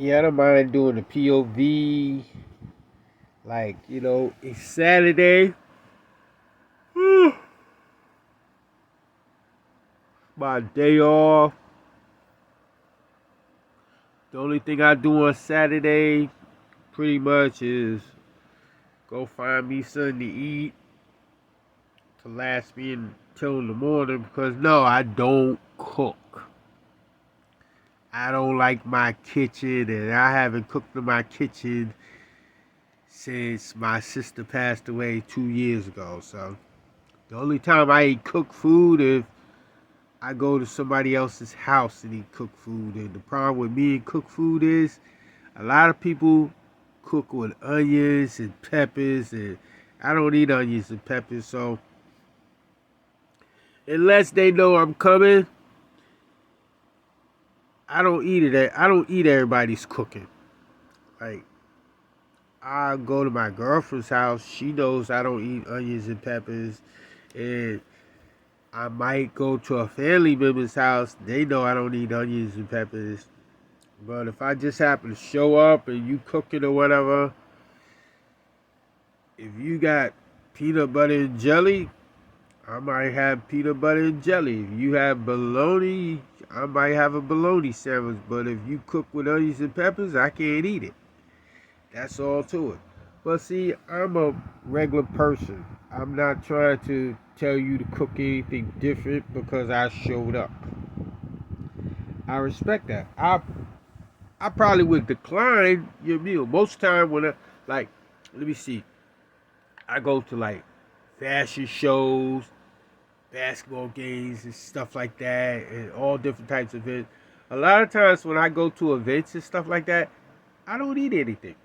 Yeah, I don't mind doing the POV. Like, it's Saturday. My day off. The only thing I do on Saturday pretty much is go find me something to eat to last me until the morning because no, I don't cook. I don't like my kitchen and I haven't cooked in my kitchen since my sister passed away 2 years ago. So the only time I eat cooked food is I go to somebody else's house and eat cooked food. And the problem with me and cooked food is a lot of people cook with onions and peppers, and I don't eat onions and peppers. So unless they know I'm coming, I don't eat it. I don't eat everybody's cooking. Like I go to my girlfriend's house. She knows I don't eat onions and peppers, and I might go to a family member's house. They know I don't eat onions and peppers. But if I just happen to show up and you cooking or whatever, if you got peanut butter and jelly, I might have peanut butter and jelly. If you have bologna, I might have a bologna sandwich. But if you cook with onions and peppers, I can't eat it. That's all to it. But see, I'm a regular person. I'm not trying to tell you to cook anything different because I showed up. I respect that. I probably would decline your meal. Most time when like, let me see. I go to like fashion shows, basketball games, and stuff like that, and all different types of events. A lot of times when I go to events and stuff like that, I don't eat anything.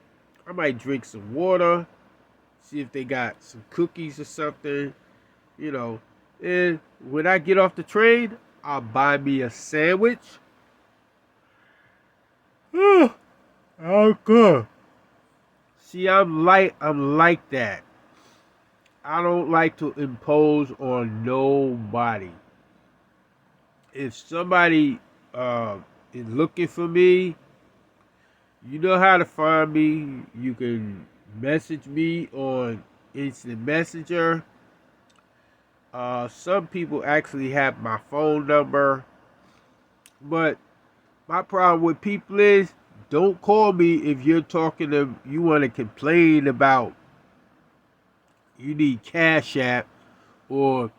I might drink some water, see if they got some cookies or something, you know. And when I get off the train, I'll buy me a sandwich. Oh, good. See, I'm like that. I don't like to impose on nobody. If somebody uh, is looking for me, you know how to find me. You can message me on Instant Messenger. Some people actually have my phone number, but my problem with people is don't call me if you're talking to you want to complain about you need Cash App or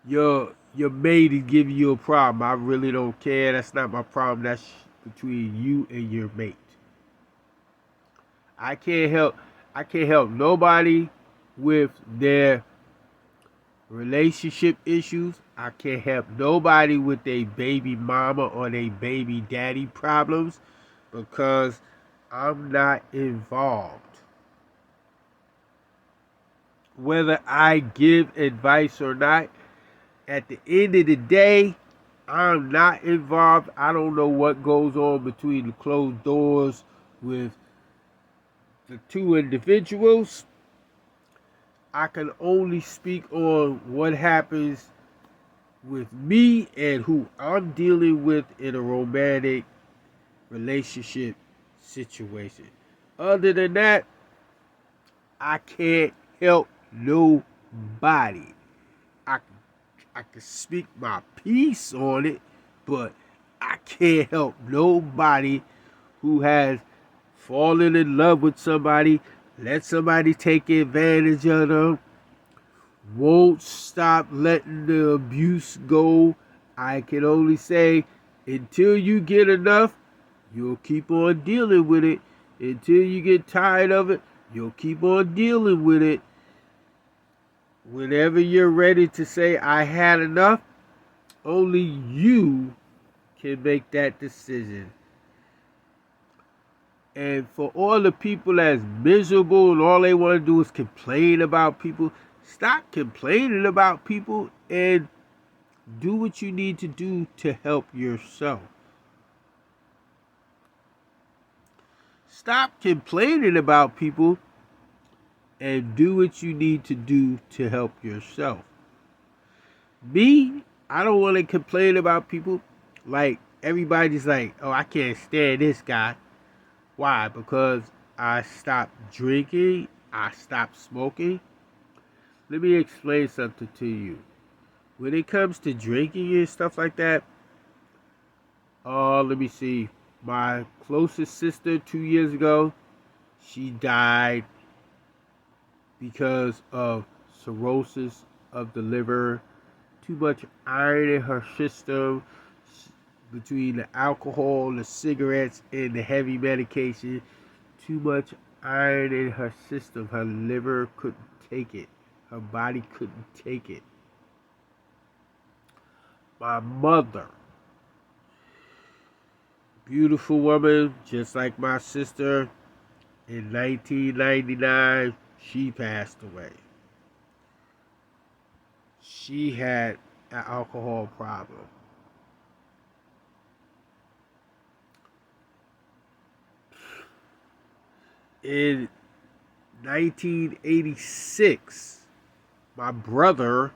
your mate is giving you a problem. I really don't care. That's not my problem. That's between you and your mate. I can't help I can't help nobody with their relationship issues. I can't help nobody with their baby mama or their baby daddy problems because I'm not involved. Whether I give advice or not, at the end of the day, I'm not involved. I don't know what goes on between the closed doors with the two individuals. I can only speak on what happens with me and who I'm dealing with in a romantic relationship situation. Other than that, I can't help nobody. I I can speak my piece on it, but I can't help nobody who has fallen in love with somebody, let somebody take advantage of them, won't stop letting the abuse go. I can only say until you get enough, you'll keep on dealing with it. Until you get tired of it, you'll keep on dealing with it. Whenever you're ready to say, I had enough, only you can make that decision. And for all the people that's miserable and all they want to do is complain about people, stop complaining about people and do what you need to do to help yourself. Stop complaining about people and do what you need to do to help yourself. Me, I don't want to complain about people. Like everybody's like, oh, I can't stand this guy. Why? Because I stopped drinking, I stopped smoking. Let me explain something to you. When it comes to drinking and stuff like that, let me see. My closest sister 2 years ago, she died because of cirrhosis of the liver, too much iron in her system, between the alcohol, the cigarettes, and the heavy medication. Too much iron in her system. Her liver couldn't take it. Her body couldn't take it. My mother, beautiful woman, just like my sister, in 1999, she passed away. She had an alcohol problem. In 1986, my brother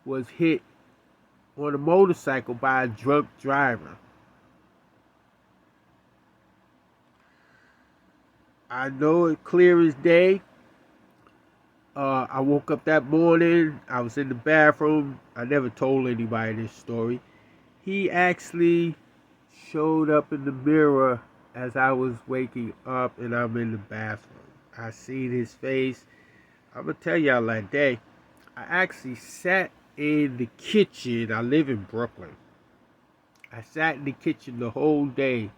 was hit on a motorcycle by a drunk driver. I know it clear as day. I woke up that morning. I was in the bathroom. I never told anybody this story. He actually showed up in the mirror as I was waking up, and I'm in the bathroom. I seen his face. I'm going to tell y'all that day. I actually sat in the kitchen. I live in Brooklyn. I sat in the kitchen the whole day,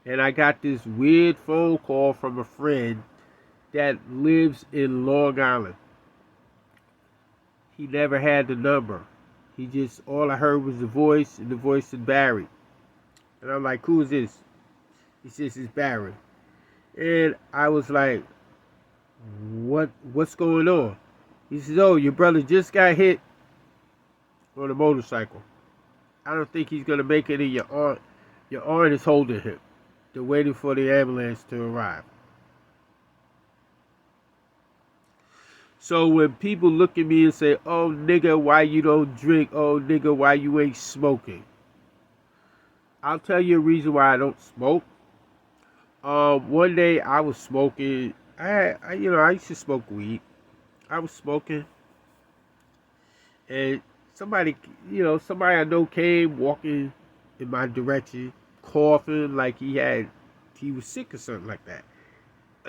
and I got this weird phone call from a friend that lives in Long Island. He never had the number. All I heard was the voice, and the voice of Barry. And I'm like, who is this? He says, it's Barry. And I was like, what's going on? He says, oh, your brother just got hit on a motorcycle. I don't think he's going to make it in your aunt. Your aunt is holding him. They're waiting for the ambulance to arrive. So when people look at me and say, oh, nigga, why you don't drink? Oh, nigga, why you ain't smoking? I'll tell you a reason why I don't smoke. One day I was smoking. I used to smoke weed. I was smoking. And somebody I know came walking in my direction, coughing like he was sick or something like that.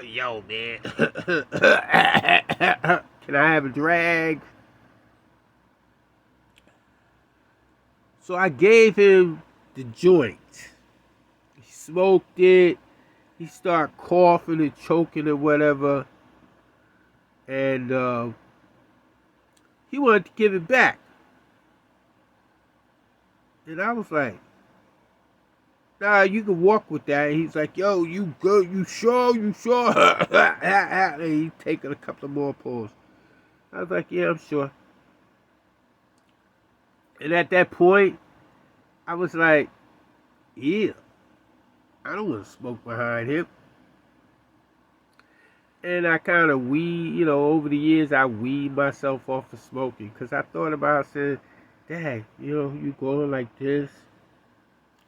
Yo, man. Can I have a drag? So I gave him the joint. He smoked it. He started coughing and choking or whatever. And he wanted to give it back. And I was like, nah, you can walk with that. And he's like, yo, you good? You sure? You sure? And he's taking a couple more pulls. I was like, yeah, I'm sure. And at that point, I was like, yeah, I don't want to smoke behind him. And I kind of over the years, I weed myself off of smoking. Because I thought about saying, Dad, you going like this,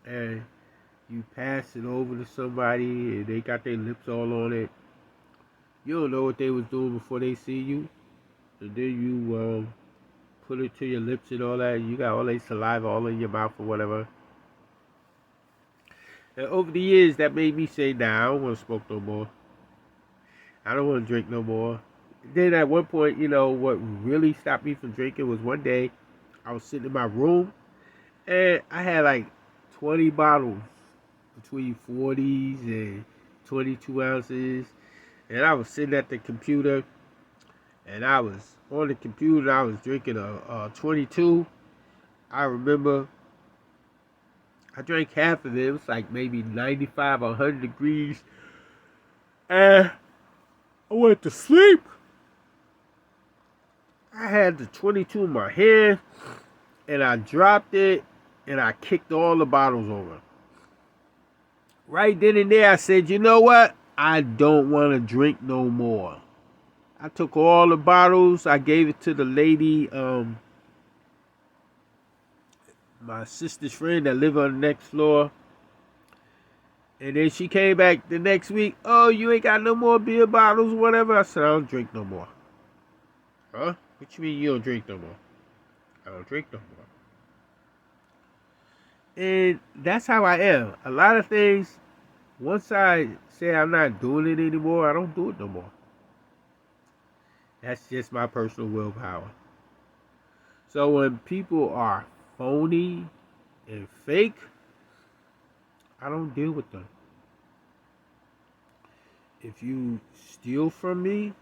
and you pass it over to somebody, and they got their lips all on it. You don't know what they was doing before they see you. And then you put it to your lips and all that. You got all that saliva all in your mouth or whatever. And over the years, that made me say, nah, I don't want to smoke no more. I don't want to drink no more. Then at one point, what really stopped me from drinking was one day I was sitting in my room and I had like 20 bottles between 40s and 22 ounces. And I was sitting at the computer and I was on the computer. I was drinking a 22. I remember I drank half of it. It was like maybe 95 or 100 degrees. And I went to sleep. I had the 22 in my hand, and I dropped it, and I kicked all the bottles over. Right then and there, I said, you know what? I don't want to drink no more. I took all the bottles. I gave it to the lady, my sister's friend that lived on the next floor. And then she came back the next week. Oh, you ain't got no more beer bottles, whatever. I said, I don't drink no more. Huh? What you mean you don't drink no more? I don't drink no more. And that's how I am. A lot of things, once I say I'm not doing it anymore, I don't do it no more. That's just my personal willpower. So when people are phony and fake, I don't deal with them. If you steal from me,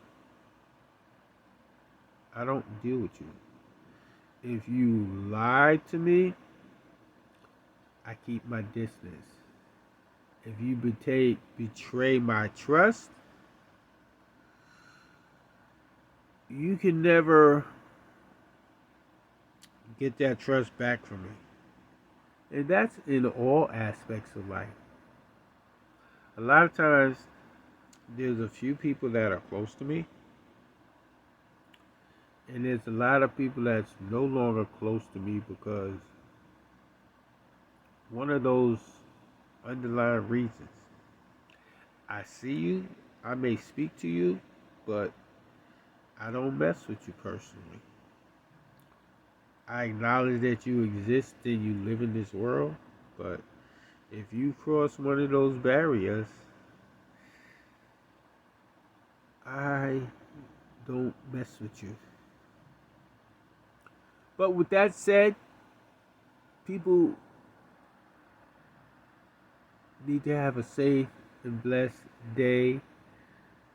I don't deal with you. If you lie to me, I keep my distance. If you betray my trust, you can never get that trust back from me. And that's in all aspects of life. A lot of times, there's a few people that are close to me, and there's a lot of people that's no longer close to me because one of those underlying reasons. I see you, I may speak to you, but I don't mess with you personally. I acknowledge that you exist and you live in this world, but if you cross one of those barriers, I don't mess with you. But with that said, people need to have a safe and blessed day.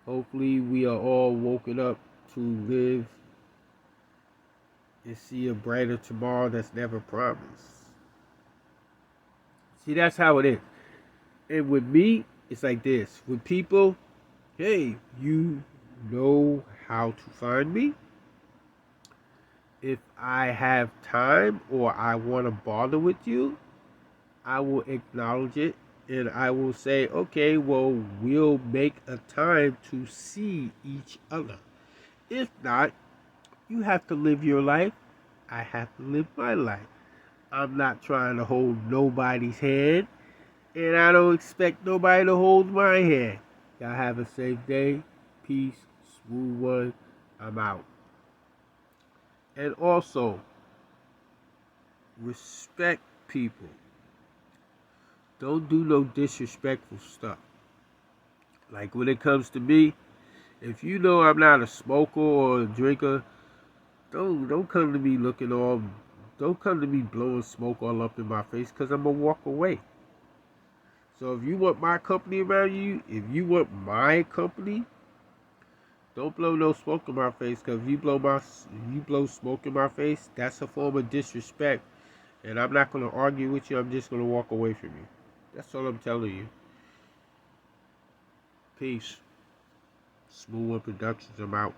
Hopefully we are all woken up to live and see a brighter tomorrow that's never promised. See, that's how it is. And with me, it's like this. With people, hey, you know how to find me. If I have time or I want to bother with you, I will acknowledge it and I will say, okay, well, we'll make a time to see each other. If not, you have to live your life. I have to live my life. I'm not trying to hold nobody's hand, and I don't expect nobody to hold my hand. Y'all have a safe day. Peace. Smooth one. I'm out. And also, respect people. Don't do no disrespectful stuff. Like when it comes to me, if you know I'm not a smoker or a drinker, don't come to me looking all, don't come to me blowing smoke all up in my face, because I'm gonna walk away. So if you want my company around you, if you want my company, don't blow no smoke in my face, because if you blow smoke in my face, that's a form of disrespect, and I'm not gonna argue with you. I'm just gonna walk away from you. That's all I'm telling you. Peace. Smooth One Productions. I'm out.